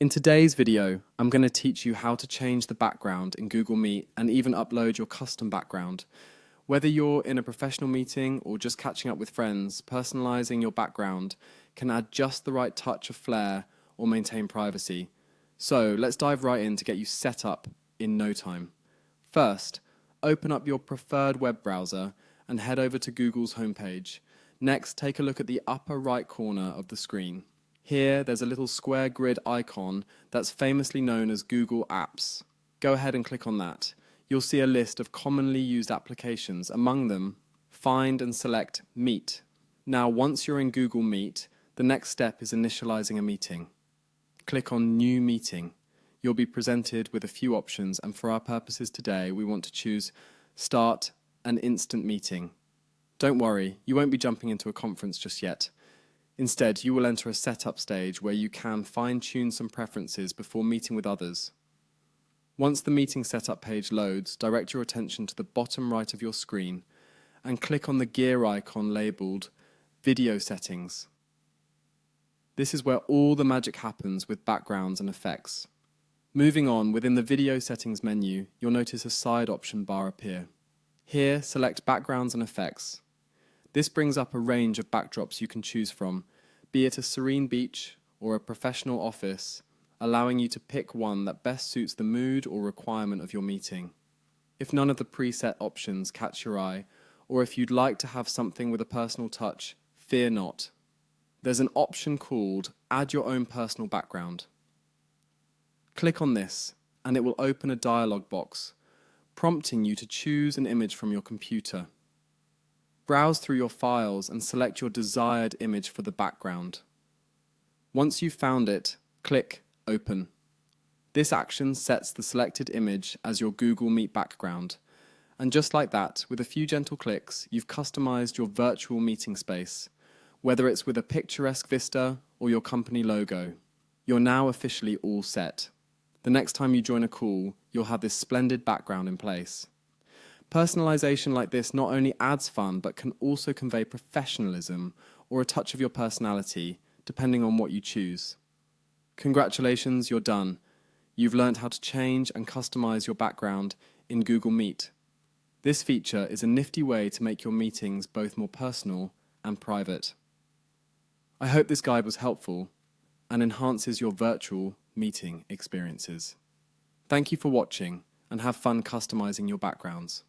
In today's video, I'm going to teach you how to change the background in Google Meet and even upload your custom background. Whether you're in a professional meeting or just catching up with friends, personalizing your background can add just the right touch of flair or maintain privacy. So let's dive right in to get you set up in no time. First, open up your preferred web browser and head over to Google's homepage. Next, take a look at the upper right corner of the screen. Here, there's a little square grid icon that's famously known as Google Apps. Go ahead and click on that. You'll see a list of commonly used applications. Among them, find and select Meet. Now, once you're in Google Meet, the next step is initializing a meeting. Click on New Meeting. You'll be presented with a few options, and for our purposes today, we want to choose Start an Instant Meeting. Don't worry, you won't be jumping into a conference just yet. Instead, you will enter a setup stage where you can fine-tune some preferences before meeting with others. Once the meeting setup page loads, direct your attention to the bottom right of your screen and click on the gear icon labeled Video Settings. This is where all the magic happens with backgrounds and effects. Moving on, within the Video Settings menu, you'll notice a side option bar appear. Here, select Backgrounds and Effects. This brings up a range of backdrops you can choose from, be it a serene beach or a professional office, allowing you to pick one that best suits the mood or requirement of your meeting. If none of the preset options catch your eye, or if you'd like to have something with a personal touch, fear not. There's an option called Add Your Own Personal Background. Click on this, and it will open a dialog box, prompting you to choose an image from your computer. Browse through your files and select your desired image for the background. Once you've found it, click Open. This action sets the selected image as your Google Meet background. And just like that, with a few gentle clicks, you've customized your virtual meeting space. Whether it's with a picturesque vista or your company logo, you're now officially all set. The next time you join a call, you'll have this splendid background in place. Personalization like this not only adds fun, but can also convey professionalism or a touch of your personality, depending on what you choose. Congratulations, you're done. You've learned how to change and customize your background in Google Meet. This feature is a nifty way to make your meetings both more personal and private. I hope this guide was helpful and enhances your virtual meeting experiences. Thank you for watching and have fun customizing your backgrounds.